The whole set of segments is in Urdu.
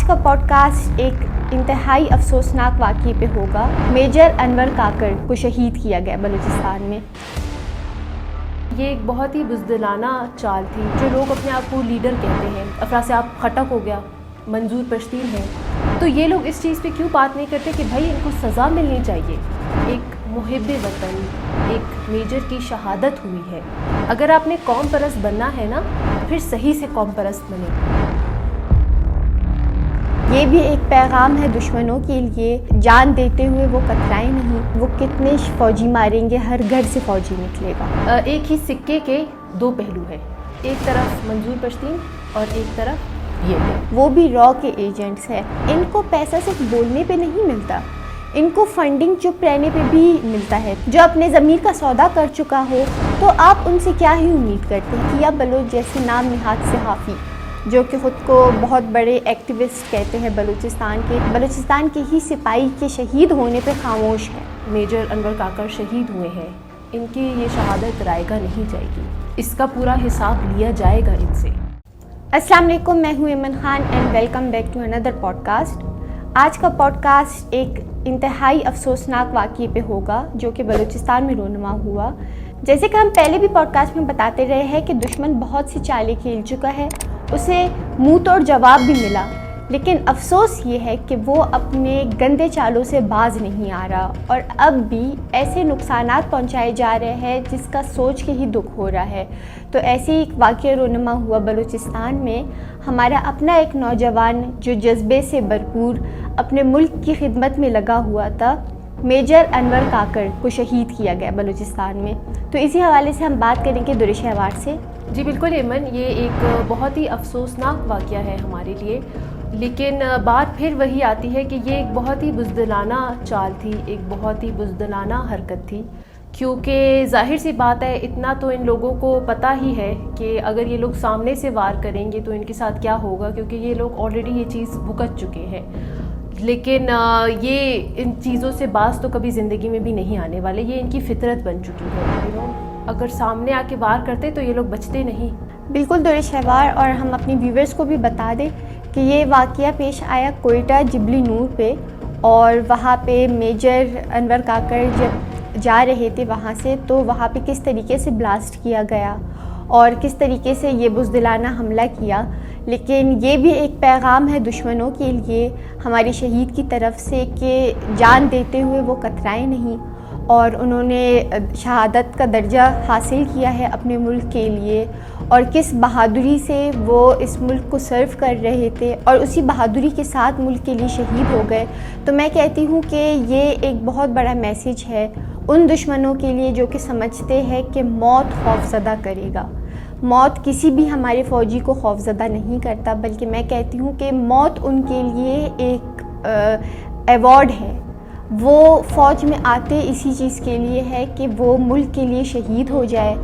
آج کا پوڈکاسٹ ایک انتہائی افسوسناک واقعے پہ ہوگا۔ میجر انور کاکڑ کو شہید کیا گیا بلوچستان میں۔ یہ ایک بہت ہی بزدلانہ چال تھی۔ جو لوگ اپنے آپ کو لیڈر کہتے ہیں، افراسیاب خٹک ہو گیا، منظور پشتین ہے، تو یہ لوگ اس چیز پہ کیوں بات نہیں کرتے کہ بھائی ان کو سزا ملنی چاہیے۔ ایک محب وطن، ایک میجر کی شہادت ہوئی ہے۔ اگر آپ نے قوم پرست بننا ہے نا، پھر صحیح سے قوم پرست بنے۔ یہ بھی ایک پیغام ہے دشمنوں کے لیے، جان دیتے ہوئے وہ کترائیں نہیں۔ وہ کتنے فوجی ماریں گے، ہر گھر سے فوجی نکلے گا۔ ایک ہی سکے کے دو پہلو ہیں، ایک طرف منظور پشتین اور ایک طرف یہ ہے۔ وہ بھی را کے ایجنٹس ہیں۔ ان کو پیسہ صرف بولنے پہ نہیں ملتا، ان کو فنڈنگ چپ رہنے پہ بھی ملتا ہے۔ جو اپنے ضمیر کا سودا کر چکا ہو تو آپ ان سے کیا ہی امید کرتے ہیں؟ کیا بلوچ جیسے نام نہاد صحافی جو کہ خود کو بہت بڑے ایکٹیوسٹ کہتے ہیں بلوچستان کے ہی سپاہی کے شہید ہونے پہ خاموش ہے۔ میجر انور کاکڑ شہید ہوئے ہیں، ان کی یہ شہادت رائے گاہ نہیں جائے گی، اس کا پورا حساب لیا جائے گا ان سے۔ السلام علیکم، میں ہوں Aiman Khan and welcome back to اندر پوڈکاسٹ۔ آج کا پوڈکاسٹ ایک انتہائی افسوسناک واقعے پہ ہوگا جو کہ بلوچستان میں رونما ہوا۔ جیسے کہ ہم پہلے بھی پوڈکاسٹ میں بتاتے رہے ہیں کہ دشمن بہت سی چالیں کھیل چکا ہے، اسے منہ توڑ جواب بھی ملا، لیکن افسوس یہ ہے کہ وہ اپنے گندے چالوں سے باز نہیں آ رہا، اور اب بھی ایسے نقصانات پہنچائے جا رہے ہیں جس کا سوچ کے ہی دکھ ہو رہا ہے۔ تو ایسے ایک واقعہ رونما ہوا بلوچستان میں۔ ہمارا اپنا ایک نوجوان جو جذبے سے بھرپور اپنے ملک کی خدمت میں لگا ہوا تھا، میجر انور کاکڑ کو شہید کیا گیا بلوچستان میں۔ تو اسی حوالے سے ہم بات کریں گے درش احوار سے۔ جی بالکل ایمن، یہ ایک بہت ہی افسوسناک واقعہ ہے ہمارے لیے، لیکن بات پھر وہی آتی ہے کہ یہ ایک بہت ہی بزدلانہ چال تھی، ایک بہت ہی بزدلانہ حرکت تھی، کیونکہ ظاہر سی بات ہے اتنا تو ان لوگوں کو پتہ ہی ہے کہ اگر یہ لوگ سامنے سے وار کریں گے تو ان کے ساتھ کیا ہوگا، کیونکہ یہ لوگ آلریڈی یہ چیز بھگت چکے ہیں۔ لیکن یہ ان چیزوں سے باز تو کبھی زندگی میں بھی نہیں آنے والے، یہ ان کی فطرت بن چکی ہے۔ اگر سامنے آ کے وار کرتے تو یہ لوگ بچتے نہیں۔ بالکل درش احوار، اور ہم اپنی ویورز کو بھی بتا دیں کہ یہ واقعہ پیش آیا کوئٹہ جبلی نور پہ، اور وہاں پہ میجر انور کاکڑ جب جا رہے تھے وہاں سے، تو وہاں پہ کس طریقے سے بلاسٹ کیا گیا اور کس طریقے سے یہ بزدلانہ حملہ کیا۔ لیکن یہ بھی ایک پیغام ہے دشمنوں کے لیے ہمارے شہید کی طرف سے کہ جان دیتے ہوئے وہ کترائیں نہیں، اور انہوں نے شہادت کا درجہ حاصل کیا ہے اپنے ملک کے لیے، اور کس بہادری سے وہ اس ملک کو سرو کر رہے تھے، اور اسی بہادری کے ساتھ ملک کے لیے شہید ہو گئے۔ تو میں کہتی ہوں کہ یہ ایک بہت بڑا میسیج ہے ان دشمنوں کے لیے جو کہ سمجھتے ہیں کہ موت خوفزدہ کرے گا۔ موت کسی بھی ہمارے فوجی کو خوفزدہ نہیں کرتا، بلکہ میں کہتی ہوں کہ موت ان کے لیے ایک ایوارڈ ہے۔ وہ فوج میں آتے اسی چیز کے لیے ہے کہ وہ ملک کے لیے شہید ہو جائے،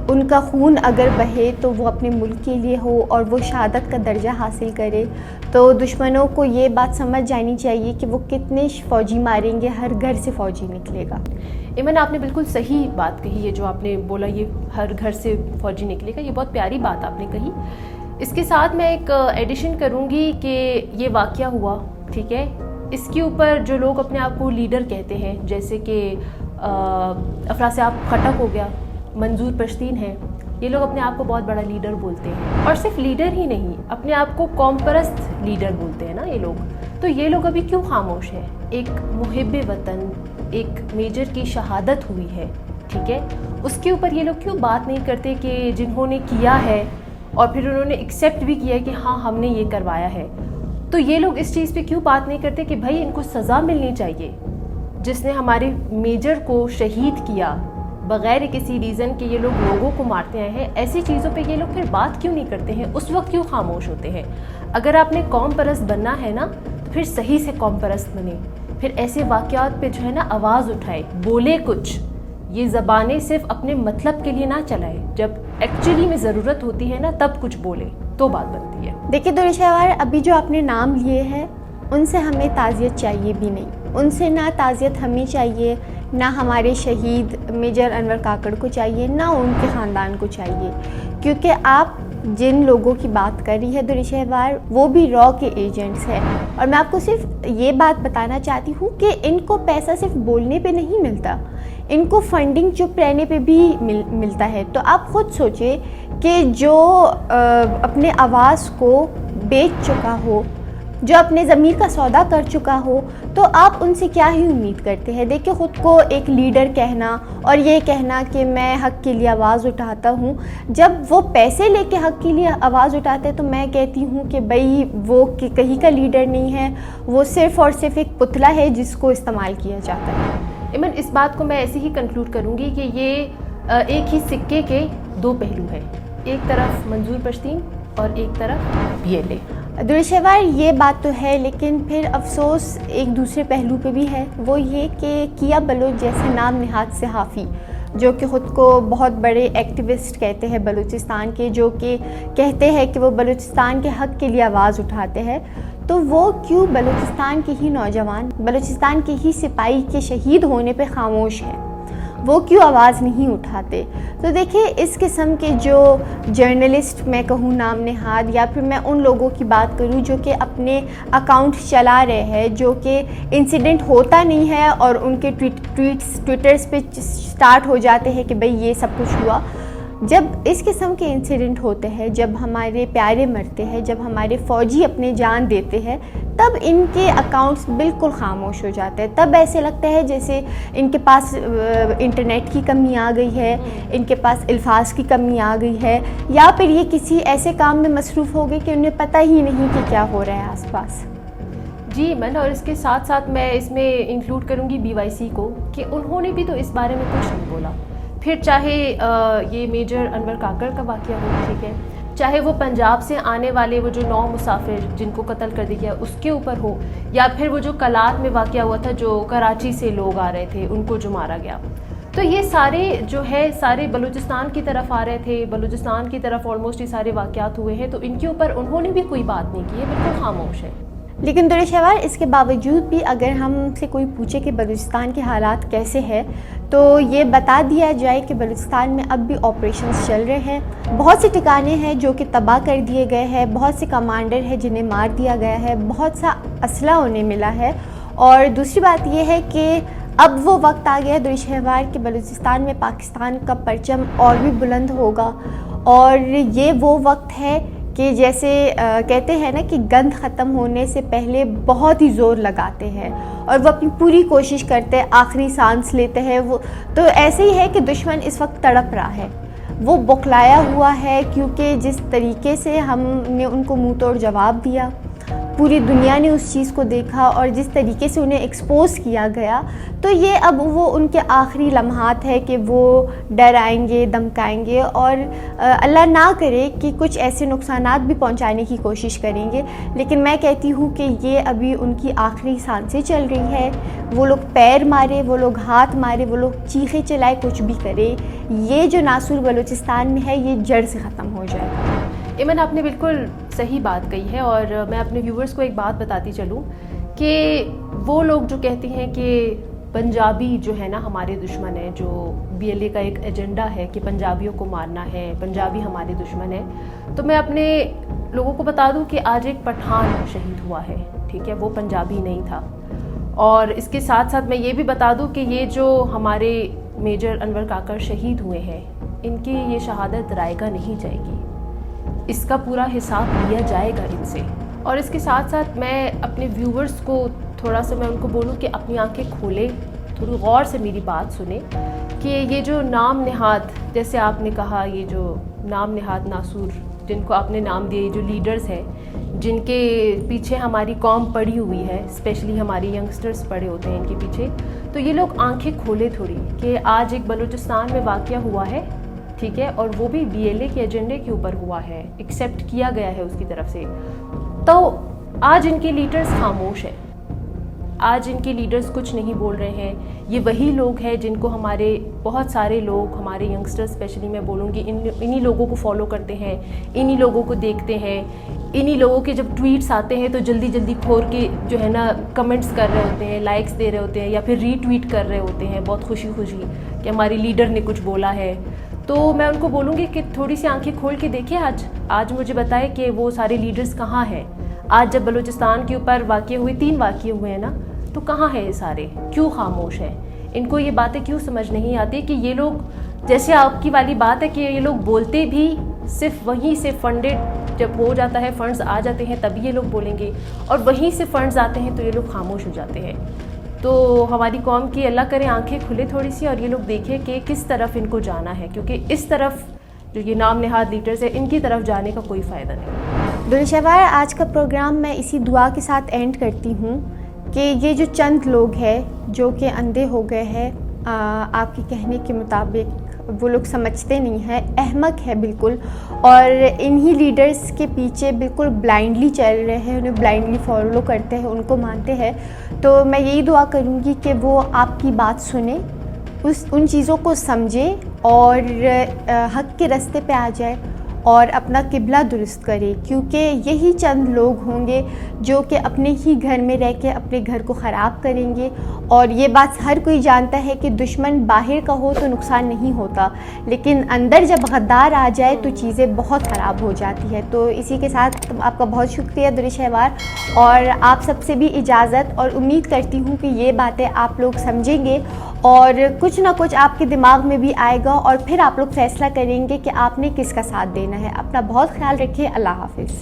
ان کا خون اگر بہے تو وہ اپنے ملک کے لیے ہو، اور وہ شہادت کا درجہ حاصل کرے۔ تو دشمنوں کو یہ بات سمجھ جانی چاہیے کہ وہ کتنے فوجی ماریں گے، ہر گھر سے فوجی نکلے گا۔ ایمن، آپ نے بالکل صحیح بات کہی ہے، جو آپ نے بولا یہ ہر گھر سے فوجی نکلے گا، یہ بہت پیاری بات آپ نے کہی۔ اس کے ساتھ میں ایک ایڈیشن کروں گی کہ یہ واقعہ ہوا، ٹھیک ہے، اس کے اوپر جو لوگ اپنے آپ کو لیڈر کہتے ہیں، جیسے کہ افراسیاب خٹک ہو گیا، منظور پشتین ہے، یہ لوگ اپنے آپ کو بہت بڑا لیڈر بولتے ہیں، اور صرف لیڈر ہی نہیں، اپنے آپ کو قوم پرست لیڈر بولتے ہیں نا یہ لوگ۔ تو یہ لوگ ابھی کیوں خاموش ہیں؟ ایک محب وطن، ایک میجر کی شہادت ہوئی ہے، ٹھیک ہے، اس کے اوپر یہ لوگ کیوں بات نہیں کرتے کہ جنہوں نے کیا ہے اور پھر انہوں نے ایکسیپٹ بھی کیا ہے کہ ہاں ہم نے یہ کروایا ہے، تو یہ لوگ اس چیز پہ کیوں بات نہیں کرتے کہ بھائی ان کو سزا ملنی چاہیے، جس نے ہمارے میجر کو شہید کیا بغیر کسی ریزن کے یہ لوگ لوگوں کو مارتے آئے ہیں۔ ایسی چیزوں پہ یہ لوگ پھر بات کیوں نہیں کرتے ہیں؟ اس وقت کیوں خاموش ہوتے ہیں؟ اگر آپ نے قوم پرست بننا ہے نا، تو پھر صحیح سے قوم پرست بنے، پھر ایسے واقعات پہ جو ہے نا آواز اٹھائے، بولے کچھ، یہ زبانیں صرف اپنے مطلب کے لیے نہ چلائے، جب ایکچولی میں ضرورت ہوتی ہے نا تب کچھ بولے تو بات بنتی ہے۔ دیکھیے درش احوار، ابھی جو آپ نے نام لیے ہیں ان سے ہمیں تعزیت چاہیے بھی نہیں، ان سے نہ تعزیت ہمیں چاہیے، نہ ہمارے شہید میجر انور کاکڑ کو چاہیے، نہ ان کے خاندان کو چاہیے، کیونکہ آپ جن لوگوں کی بات کر رہی ہے دور شہوار وہ بھی را کے ایجنٹس ہیں، اور میں آپ کو صرف یہ بات بتانا چاہتی ہوں کہ ان کو پیسہ صرف بولنے پہ نہیں ملتا، ان کو فنڈنگ چپ رہنے پہ بھی ملتا ہے۔ تو آپ خود سوچیں کہ جو اپنے آواز کو بیچ چکا ہو، جو اپنے ضمیر کا سودا کر چکا ہو، تو آپ ان سے کیا ہی امید کرتے ہیں؟ دیکھیں، خود کو ایک لیڈر کہنا اور یہ کہنا کہ میں حق کے لیے آواز اٹھاتا ہوں، جب وہ پیسے لے کے حق کے لیے آواز اٹھاتے ہیں تو میں کہتی ہوں کہ بھئی وہ کہیں کا لیڈر نہیں ہے، وہ صرف اور صرف ایک پتلا ہے جس کو استعمال کیا جاتا ہے۔ ایمن، اس بات کو میں ایسے ہی کنکلوڈ کروں گی کہ یہ ایک ہی سکے کے دو پہلو ہیں، ایک طرف منظور پشتین اور ایک طرف BLA۔ دور شہوار یہ بات تو ہے، لیکن پھر افسوس ایک دوسرے پہلو پہ بھی ہے، وہ یہ کہ کیا بلوچ جیسے نام نہاد صحافی جو کہ خود کو بہت بڑے ایکٹیوسٹ کہتے ہیں بلوچستان کے، جو کہ کہتے ہیں کہ وہ بلوچستان کے حق کے لیے آواز اٹھاتے ہیں، تو وہ کیوں بلوچستان کے ہی نوجوان، بلوچستان کے ہی سپاہی کے شہید ہونے پہ خاموش ہیں؟ وہ کیوں آواز نہیں اٹھاتے؟ تو دیکھیں، اس قسم کے جو جرنلسٹ میں کہوں نام نہاد، یا پھر میں ان لوگوں کی بات کروں جو کہ اپنے اکاؤنٹ چلا رہے ہیں، جو کہ انسیڈنٹ ہوتا نہیں ہے اور ان کے ٹویٹرز پہ سٹارٹ ہو جاتے ہیں کہ بھئی یہ سب کچھ ہوا۔ جب اس قسم کے انسیڈنٹ ہوتے ہیں، جب ہمارے پیارے مرتے ہیں، جب ہمارے فوجی اپنے جان دیتے ہیں، تب ان کے اکاؤنٹس بالکل خاموش ہو جاتے ہیں۔ تب ایسے لگتا ہے جیسے ان کے پاس انٹرنیٹ کی کمی آ گئی ہے، ان کے پاس الفاظ کی کمی آ گئی ہے، یا پھر یہ کسی ایسے کام میں مصروف ہو گئے کہ انہیں پتہ ہی نہیں کہ کیا ہو رہا ہے آس پاس۔ جی من، اور اس کے ساتھ ساتھ میں اس میں انکلوڈ کروں گی BYC کو کہ انہوں نے بھی تو اس بارے میں کچھ نہیں بولا، پھر چاہے یہ میجر انور کاکڑ کا واقعہ ہو، ٹھیک ہے، چاہے وہ پنجاب سے آنے والے وہ جو 9 مسافر جن کو قتل کر دیا گیا اس کے اوپر ہو، یا پھر وہ جو کلات میں واقعہ ہوا تھا جو کراچی سے لوگ آ رہے تھے ان کو جو مارا گیا، تو یہ سارے جو ہے سارے بلوچستان کی طرف آ رہے تھے، بلوچستان کی طرف آلموسٹ یہ سارے واقعات ہوئے ہیں، تو ان کے اوپر انہوں نے بھی کوئی بات نہیں کی ہے، بالکل خاموش ہے۔ لیکن دور شہوار، اس کے باوجود بھی اگر ہم سے کوئی پوچھے کہ بلوچستان کے حالات کیسے ہیں، تو یہ بتا دیا جائے کہ بلوچستان میں اب بھی آپریشنز چل رہے ہیں، بہت سے ٹھکانے ہیں جو کہ تباہ کر دیے گئے ہیں، بہت سے کمانڈر ہیں جنہیں مار دیا گیا ہے، بہت سا اسلحہ انہیں ملا ہے، اور دوسری بات یہ ہے کہ اب وہ وقت آ گیا ہے دور شہوار کہ بلوچستان میں پاکستان کا پرچم اور بھی بلند ہوگا، اور یہ وہ وقت ہے کہ جیسے کہتے ہیں نا کہ گند ختم ہونے سے پہلے بہت ہی زور لگاتے ہیں اور وہ اپنی پوری کوشش کرتے ہیں، آخری سانس لیتے ہیں، وہ تو ایسے ہی ہے کہ دشمن اس وقت تڑپ رہا ہے، وہ بوکھلایا ہوا ہے، کیونکہ جس طریقے سے ہم نے ان کو منہ توڑ جواب دیا، پوری دنیا نے اس چیز کو دیکھا، اور جس طریقے سے انہیں ایکسپوز کیا گیا، تو یہ اب وہ ان کے آخری لمحات ہے کہ وہ ڈرائیں گے، دمکائیں گے، اور اللہ نہ کرے کہ کچھ ایسے نقصانات بھی پہنچانے کی کوشش کریں گے، لیکن میں کہتی ہوں کہ یہ ابھی ان کی آخری سانسیں چل رہی ہے، وہ لوگ پیر مارے، وہ لوگ ہاتھ مارے، وہ لوگ چیخے چلائے، کچھ بھی کرے، یہ جو ناسور بلوچستان میں ہے یہ جڑ سے ختم ہو جائے گا۔ ایمن، آپ نے بالکل صحیح بات کہی ہے، اور میں اپنے ویورز کو ایک بات بتاتی چلوں کہ وہ لوگ جو کہتے ہیں کہ پنجابی جو ہے نا ہمارے دشمن ہیں، جو BLA کا ایک ایجنڈا ہے کہ پنجابیوں کو مارنا ہے، پنجابی ہمارے دشمن ہیں، تو میں اپنے لوگوں کو بتا دوں کہ آج ایک پٹھان شہید ہوا ہے، ٹھیک ہے، وہ پنجابی نہیں تھا، اور اس کے ساتھ ساتھ میں یہ بھی بتا دوں کہ یہ جو ہمارے میجر انور کاکڑ شہید ہوئے ہیں، ان کی یہ شہادت رائے گا نہیں جائے گی، اس کا پورا حساب لیا جائے گا ان سے۔ اور اس کے ساتھ ساتھ میں اپنے ویورز کو تھوڑا سا میں ان کو بولوں کہ اپنی آنکھیں کھولیں، تھوڑی غور سے میری بات سنیں، کہ یہ جو نام نہاد، جیسے آپ نے کہا، یہ جو نام نہاد ناسور جن کو آپ نے نام دیے، جو لیڈرز ہیں جن کے پیچھے ہماری قوم پڑی ہوئی ہے، اسپیشلی ہماری ینگسٹرز پڑے ہوتے ہیں ان کے پیچھے، تو یہ لوگ آنکھیں کھولے تھوڑی کہ آج ایک بلوچستان میں واقعہ ہوا ہے، ٹھیک ہے، اور وہ بھی BLA کے ایجنڈے کے اوپر ہوا ہے، ایکسیپٹ کیا گیا ہے اس کی طرف سے، تو آج ان کے لیڈرز خاموش ہیں، آج ان کے لیڈرز کچھ نہیں بول رہے ہیں، یہ وہی لوگ ہیں جن کو ہمارے بہت سارے لوگ، ہمارے ینگسٹر اسپیشلی میں بولوں گی، انہی لوگوں کو فالو کرتے ہیں، انہی لوگوں کو دیکھتے ہیں، انہی لوگوں کے جب ٹویٹس آتے ہیں تو جلدی جلدی کھول کے جو ہے نا کمنٹس کر رہے ہوتے ہیں، لائکس دے رہے ہوتے ہیں، یا پھر ری ٹویٹ کر رہے ہوتے ہیں بہت خوشی خوشی کہ ہماری لیڈر نے کچھ بولا ہے۔ تو میں ان کو بولوں گی کہ تھوڑی سی آنکھیں کھول کے دیکھیں، آج مجھے بتائے کہ وہ سارے لیڈرز کہاں ہیں. آج جب بلوچستان کے اوپر واقعے ہوئے، 3 واقعے ہوئے ہیں نا، تو کہاں ہیں یہ سارے؟ کیوں خاموش ہیں؟ ان کو یہ باتیں کیوں سمجھ نہیں آتی کہ یہ لوگ، جیسے آپ کی والی بات ہے کہ یہ لوگ بولتے بھی صرف وہیں سے فنڈڈ جب ہو جاتا ہے، فنڈز آ جاتے ہیں تبھی یہ لوگ بولیں گے، اور وہیں سے فنڈز آتے ہیں تو یہ لوگ خاموش ہو جاتے ہیں. تو ہماری قوم کی اللہ کرے آنکھیں کھلے تھوڑی سی، اور یہ لوگ دیکھیں کہ کس طرف ان کو جانا ہے، کیونکہ اس طرف جو یہ نام نہاد لیڈرز ہیں ان کی طرف جانے کا کوئی فائدہ نہیں. درود شہوار، آج کا پروگرام میں اسی دعا کے ساتھ اینڈ کرتی ہوں کہ یہ جو چند لوگ ہیں جو کہ اندھے ہو گئے ہیں، آپ کے کہنے کے مطابق وہ لوگ سمجھتے نہیں ہیں، احمق ہے بالکل، اور انہی لیڈرز کے پیچھے بالکل بلائنڈلی چل رہے ہیں، انہیں بلائنڈلی فالو کرتے ہیں، ان کو مانتے ہیں. تو میں یہی دعا کروں گی کہ وہ آپ کی بات سنیں، ان چیزوں کو سمجھیں اور حق کے راستے پہ آ جائے اور اپنا قبلہ درست کرے، کیونکہ یہی چند لوگ ہوں گے جو کہ اپنے ہی گھر میں رہ کے اپنے گھر کو خراب کریں گے. اور یہ بات ہر کوئی جانتا ہے کہ دشمن باہر کا ہو تو نقصان نہیں ہوتا، لیکن اندر جب غدار آ جائے تو چیزیں بہت خراب ہو جاتی ہے. تو اسی کے ساتھ آپ کا بہت شکریہ درود شہوار، اور آپ سب سے بھی اجازت، اور امید کرتی ہوں کہ یہ باتیں آپ لوگ سمجھیں گے اور کچھ نہ کچھ آپ کے دماغ میں بھی آئے گا، اور پھر آپ لوگ فیصلہ کریں گے کہ آپ نے کس کا ساتھ دینا ہے. اپنا بہت خیال رکھیں. اللہ حافظ.